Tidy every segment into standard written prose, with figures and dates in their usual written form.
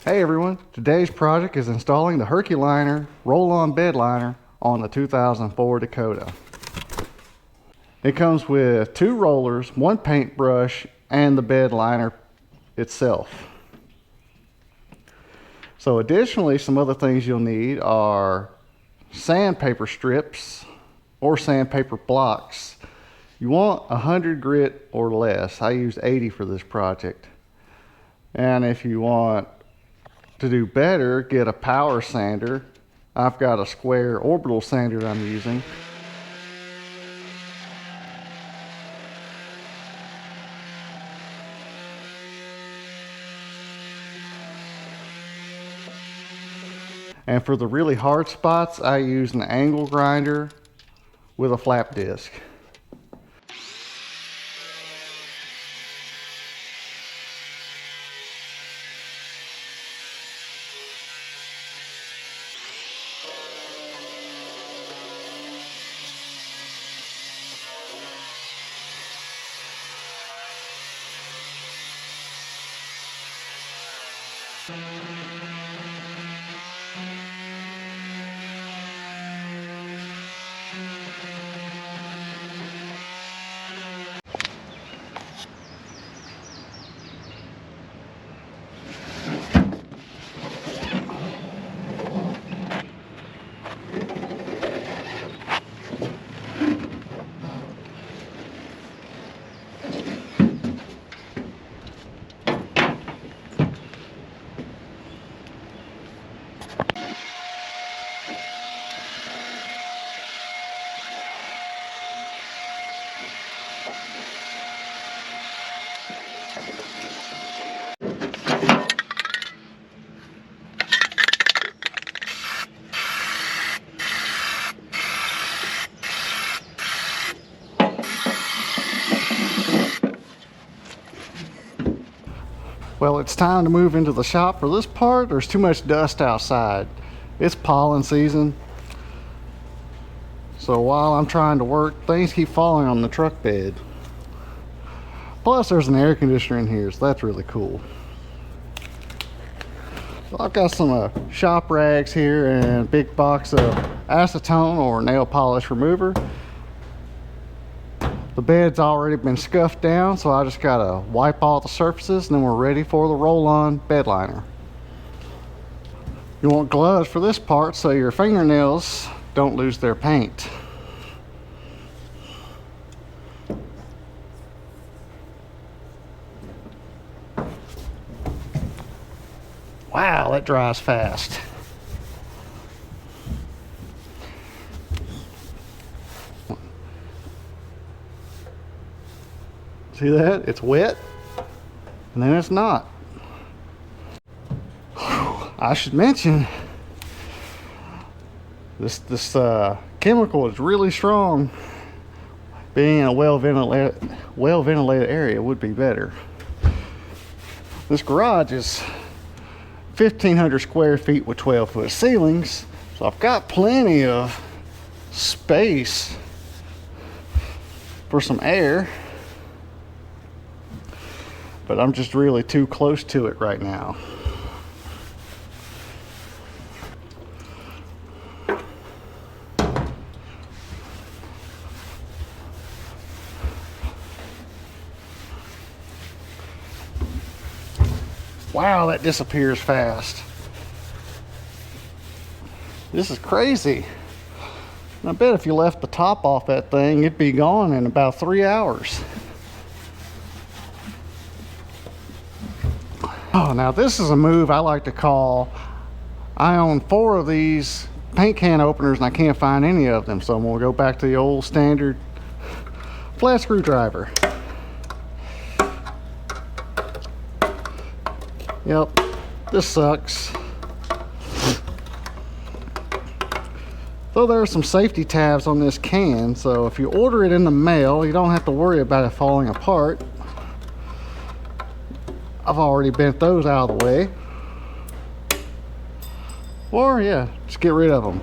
Hey everyone, today's project is installing the Herculiner roll-on bed liner on the 2004 Dakota. It comes with 2 rollers, 1 paintbrush, and the bed liner itself. So additionally, some other things you'll need are sandpaper strips or sandpaper blocks. You want 100 grit or less. I used 80 for this project. And if you want to do better, get a power sander. I've got a square orbital sander I'm using. And for the really hard spots, I use an angle grinder with a flap disc. Well, it's time to move into the shop for this part. There's too much dust outside. It's pollen season. So while I'm trying to work, things keep falling on the truck bed. Plus there's an air conditioner in here, so that's really cool. So I've got some shop rags here and a big box of acetone or nail polish remover. The bed's already been scuffed down, so I just gotta wipe all the surfaces and then we're ready for the roll-on bed liner. You want gloves for this part so your fingernails don't lose their paint. Wow, that dries fast. See that? It's wet, and then it's not. I should mention, this chemical is really strong. Being in a well-ventilated area would be better. This garage is 1,500 square feet with 12-foot ceilings, so I've got plenty of space for some air. But I'm just really too close to it right now. Wow, that disappears fast. This is crazy. I bet if you left the top off that thing, it'd be gone in about 3 hours. Oh, now this is a move I like to call, I own 4 of these paint can openers and I can't find any of them, so I'm going to go back to the old standard flat screwdriver. Yep, this sucks. Though there are some safety tabs on this can, so if you order it in the mail, you don't have to worry about it falling apart. I've already bent those out of the way. Or yeah, just get rid of them.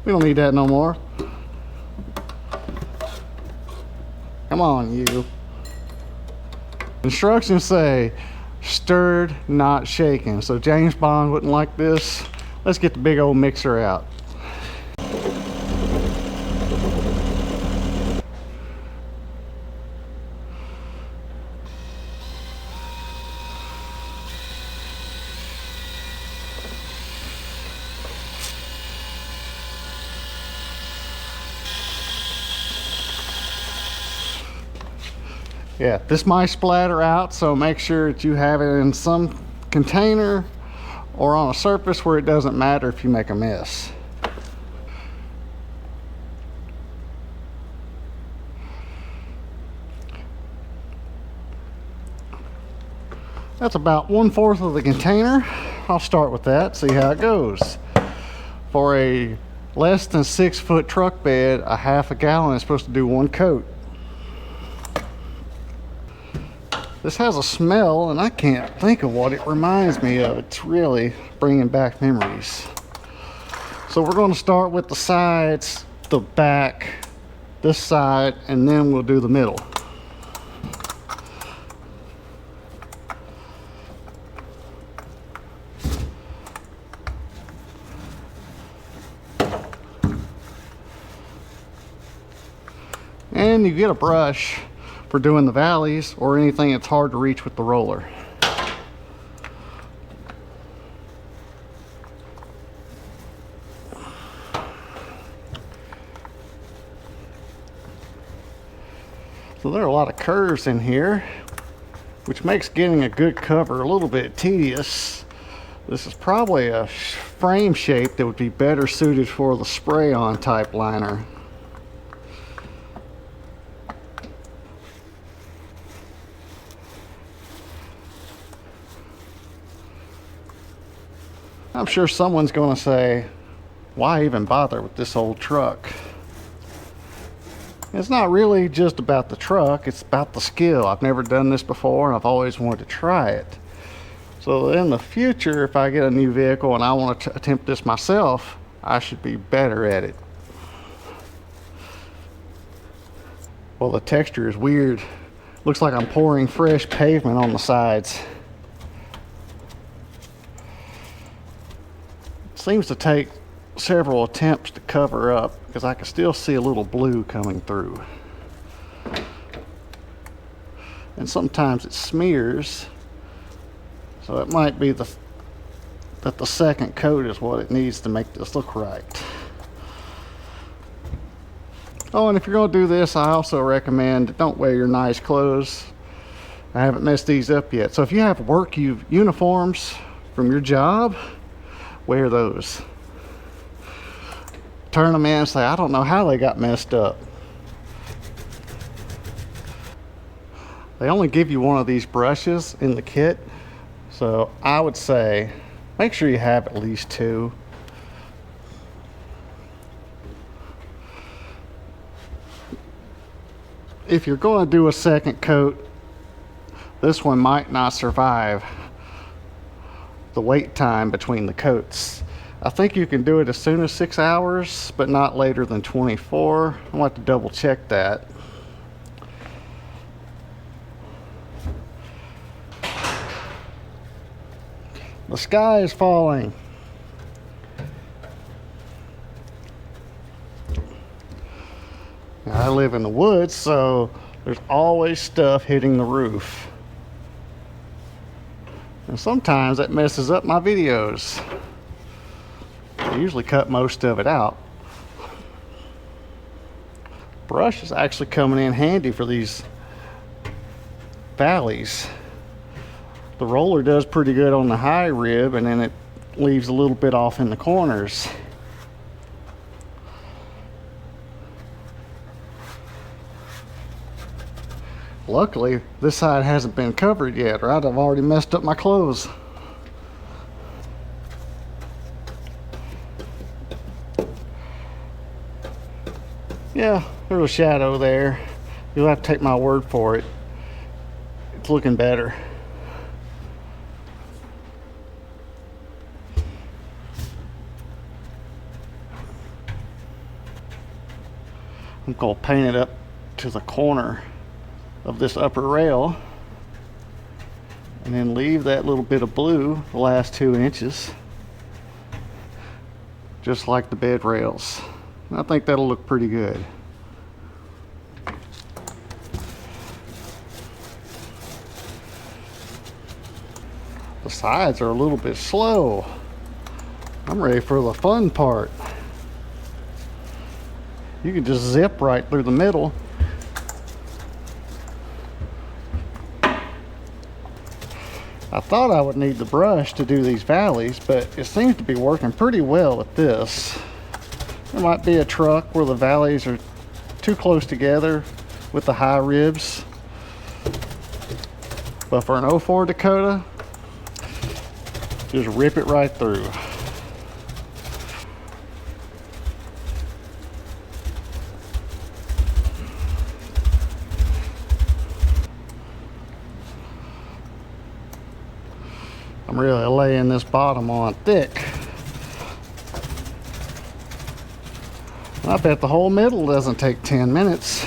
We don't need that no more. Come on, you. Instructions say stirred, not shaken. So James Bond wouldn't like this. Let's get the big old mixer out. Yeah, this might splatter out, so make sure that you have it in some container or on a surface where it doesn't matter if you make a mess. That's about 1/4 of the container. I'll start with that, see how it goes. For a less than 6-foot truck bed, a 1/2 gallon is supposed to do 1 coat. This has a smell, and I can't think of what it reminds me of. It's really bringing back memories. So we're going to start with the sides, the back, this side, and then we'll do the middle. And you get a brush for doing the valleys or anything that's hard to reach with the roller. So there are a lot of curves in here, which makes getting a good cover a little bit tedious. This is probably a frame shape that would be better suited for the spray-on type liner. I'm sure someone's going to say, why even bother with this old truck? It's not really just about the truck, it's about the skill. I've never done this before and I've always wanted to try it. So in the future, if I get a new vehicle and I want to attempt this myself, I should be better at it. Well, the texture is weird. Looks like I'm pouring fresh pavement on the sides. Seems to take several attempts to cover up because I can still see a little blue coming through. And sometimes it smears, so it might be that the second coat is what it needs to make this look right. Oh, and if you're going to do this, I also recommend don't wear your nice clothes. I haven't messed these up yet. So if you have work uniforms from your job, wear those. Turn them in and say, I don't know how they got messed up. They only give you one of these brushes in the kit, so I would say make sure you have at least 2. If you're going to do a second coat, this one might not survive the wait time between the coats. I think you can do it as soon as 6 hours, but not later than 24. I want to double check that. The sky is falling. Now, I live in the woods, so there's always stuff hitting the roof. And sometimes that messes up my videos. I usually cut most of it out. Brush is actually coming in handy for these valleys. The roller does pretty good on the high rib, and then it leaves a little bit off in the corners. Luckily, this side hasn't been covered yet, or I'd have already messed up my clothes. Yeah, there's a shadow there. You'll have to take my word for it. It's looking better. I'm going to paint it up to the corner of this upper rail, and and then leave that little bit of blue the last 2 inches, just like the bed rails. And I think that'll look pretty good. The sides are a little bit slow. I'm ready for the fun part. You can just zip right through the middle. I thought I would need the brush to do these valleys, but it seems to be working pretty well at this. There might be a truck where the valleys are too close together with the high ribs. But for an 04 Dakota, just rip it right through. I'm really laying this bottom on thick. I bet the whole middle doesn't take 10 minutes.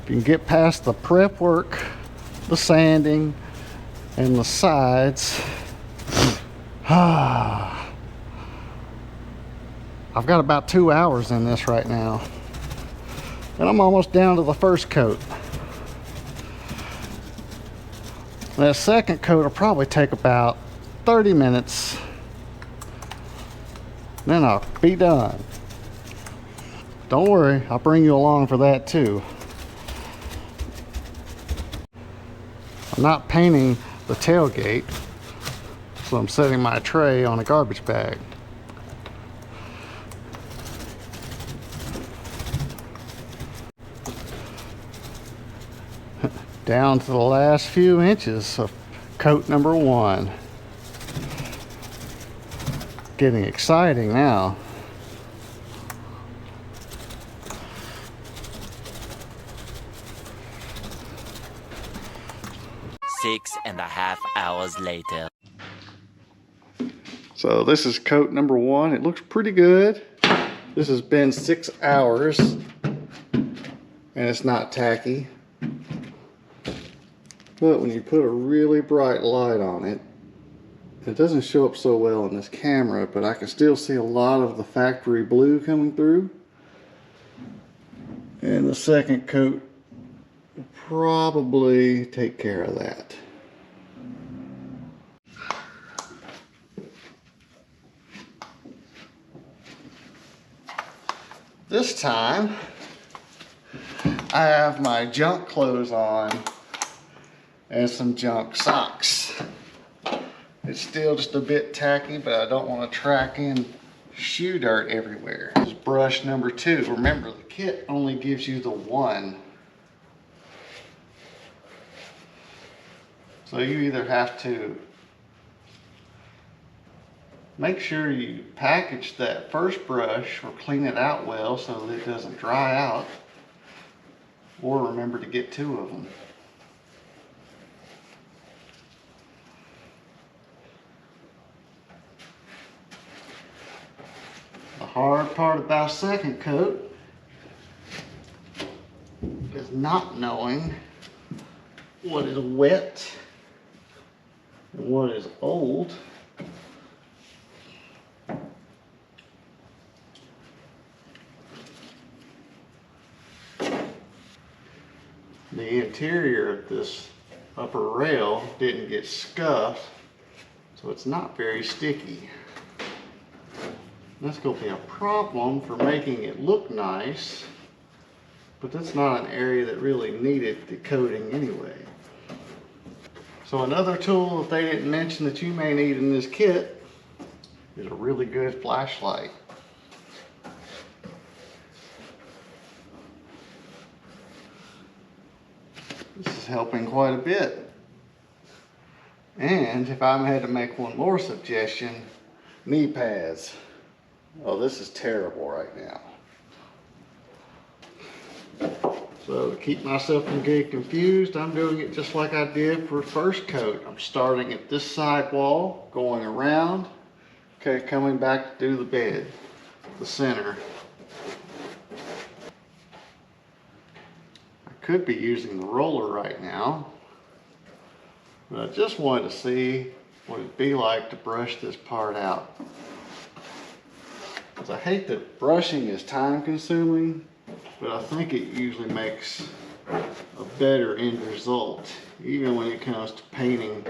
If you can get past the prep work, the sanding, and the sides. I've got about 2 hours in this right now. And I'm almost down to the first coat. That second coat will probably take about 30 minutes. Then I'll be done. Don't worry, I'll bring you along for that too. I'm not painting the tailgate, so I'm setting my tray on a garbage bag. Down to the last few inches of coat number 1. Getting exciting now. Six and a half hours later. So this is coat number 1. It looks pretty good. This has been 6 hours and it's not tacky. But when you put a really bright light on it, it doesn't show up so well in this camera, but I can still see a lot of the factory blue coming through. And the second coat will probably take care of that. This time, I have my junk clothes on and some junk socks. It's still just a bit tacky, but I don't want to track in shoe dirt everywhere. This is brush number 2. Remember, the kit only gives you the 1. So you either have to make sure you package that first brush or clean it out well so that it doesn't dry out, or remember to get 2 of them. The hard part about second coat is not knowing what is wet and what is old. The interior of this upper rail didn't get scuffed, so it's not very sticky. That's going to be a problem for making it look nice, but that's not an area that really needed the coating anyway. So another tool that they didn't mention that you may need in this kit is a really good flashlight. This is helping quite a bit. And if I had to make one more suggestion, knee pads. Oh, this is terrible right now. So to keep myself from getting confused, I'm doing it just like I did for first coat. I'm starting at this side wall, going around, okay, coming back to do the bed, the center. I could be using the roller right now, But I just wanted to see what it'd be like to brush this part out. Because I hate that brushing is time consuming, but I think it usually makes a better end result, even when it comes to painting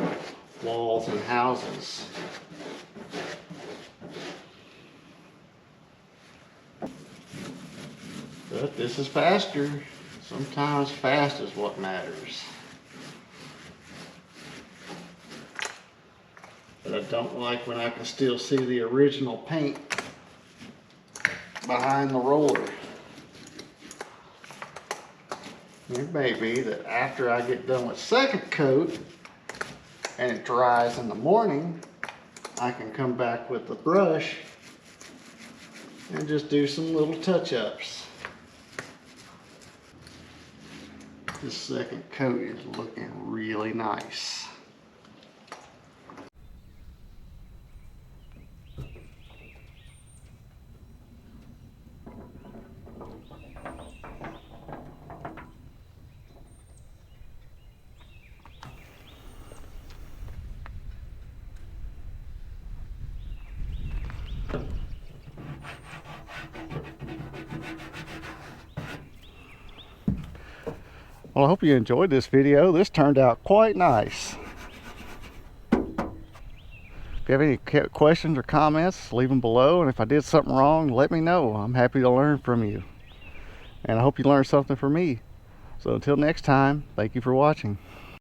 walls and houses. But this is faster. Sometimes fast is what matters. But I don't like when I can still see the original paint behind the roller. It may be that after I get done with second coat and it dries in the morning, I can come back with the brush and just do some little touch-ups. This second coat is looking really nice. Well, I hope you enjoyed this video. This turned out quite nice. If you have any questions or comments, leave them below. And if I did something wrong, let me know. I'm happy to learn from you. And I hope you learned something from me. So until next time, thank you for watching.